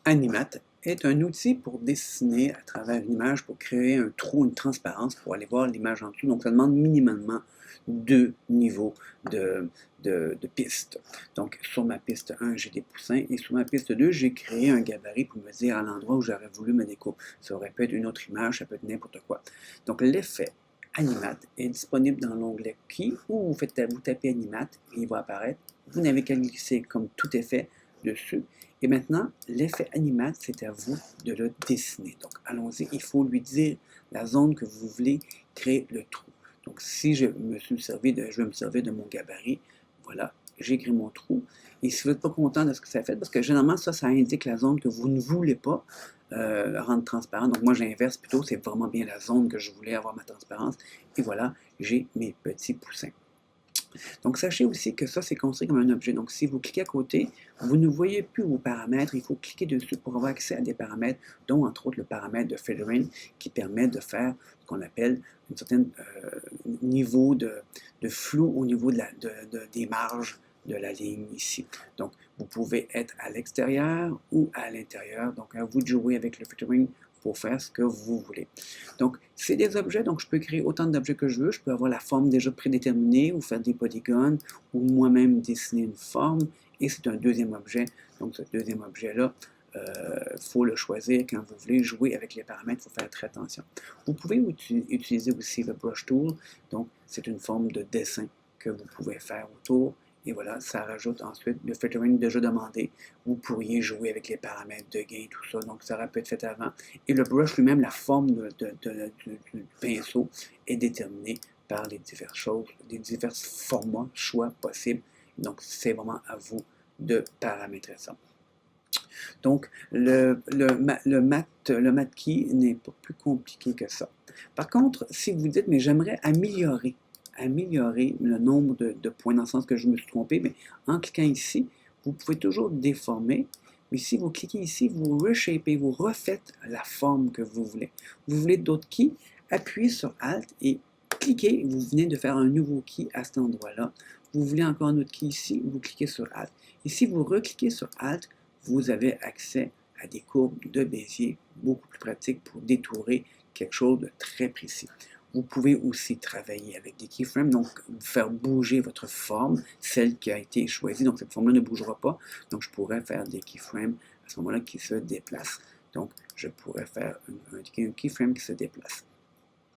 Animate est un outil pour dessiner à travers une image, pour créer un trou, une transparence, pour aller voir l'image en dessous. Donc, ça demande minimalement 2 niveaux de piste. Donc, sur ma piste 1, j'ai des poussins, et sur ma piste 2, j'ai créé un gabarit pour me dire à l'endroit où j'aurais voulu me découper. Ça aurait pu être une autre image, ça peut être n'importe quoi. Donc, l'effet Animate est disponible dans l'onglet Key, où vous tapez Animate, et il va apparaître. Vous n'avez qu'à glisser comme tout est fait dessus. Et maintenant, l'effet Animate, c'est à vous de le dessiner. Donc, allons-y, il faut lui dire la zone que vous voulez créer le trou. Donc, si je vais me servir de mon gabarit, voilà, j'ai créé mon trou. Et si vous n'êtes pas content de ce que ça fait, parce que généralement, ça indique la zone que vous ne voulez pas rendre transparente. Donc, moi, j'inverse plutôt, c'est vraiment bien la zone que je voulais avoir ma transparence. Et voilà, j'ai mes petits poussins. Donc, sachez aussi que ça, c'est construit comme un objet. Donc, si vous cliquez à côté, vous ne voyez plus vos paramètres. Il faut cliquer dessus pour avoir accès à des paramètres, dont entre autres le paramètre de feathering qui permet de faire ce qu'on appelle un certain niveau de flou au niveau des marges de la ligne ici. Donc, vous pouvez être à l'extérieur ou à l'intérieur. Donc, à vous de jouer avec le feathering pour faire ce que vous voulez. Donc, c'est des objets, donc je peux créer autant d'objets que je veux. Je peux avoir la forme déjà prédéterminée ou faire des polygones ou moi-même dessiner une forme. Et c'est un deuxième objet. Donc, ce deuxième objet-là, il faut le choisir quand vous voulez jouer avec les paramètres. Il faut faire très attention. Vous pouvez utiliser aussi le Brush Tool. Donc, c'est une forme de dessin que vous pouvez faire autour. Et voilà, ça rajoute ensuite le feathering déjà demandé. Vous pourriez jouer avec les paramètres de gain, tout ça. Donc, ça aurait pu être fait avant. Et le brush lui-même, la forme du pinceau est déterminée par les diverses choses, les divers formats, choix possibles. Donc, c'est vraiment à vous de paramétrer ça. Donc, le mat key n'est pas plus compliqué que ça. Par contre, si vous dites, mais j'aimerais améliorer le nombre de points, dans le sens que je me suis trompé, mais en cliquant ici, vous pouvez toujours déformer, mais si vous cliquez ici, vous reshapez, vous refaites la forme que vous voulez. Vous voulez d'autres keys, appuyez sur Alt et cliquez, vous venez de faire un nouveau key à cet endroit-là. Vous voulez encore un autre key ici, vous cliquez sur Alt. Et si vous recliquez sur Alt, vous avez accès à des courbes de Bézier beaucoup plus pratiques pour détourer quelque chose de très précis. Vous pouvez aussi travailler avec des keyframes, donc faire bouger votre forme, celle qui a été choisie. Donc cette forme-là ne bougera pas. Donc je pourrais faire des keyframes à ce moment-là qui se déplacent. Donc je pourrais faire un keyframe qui se déplace.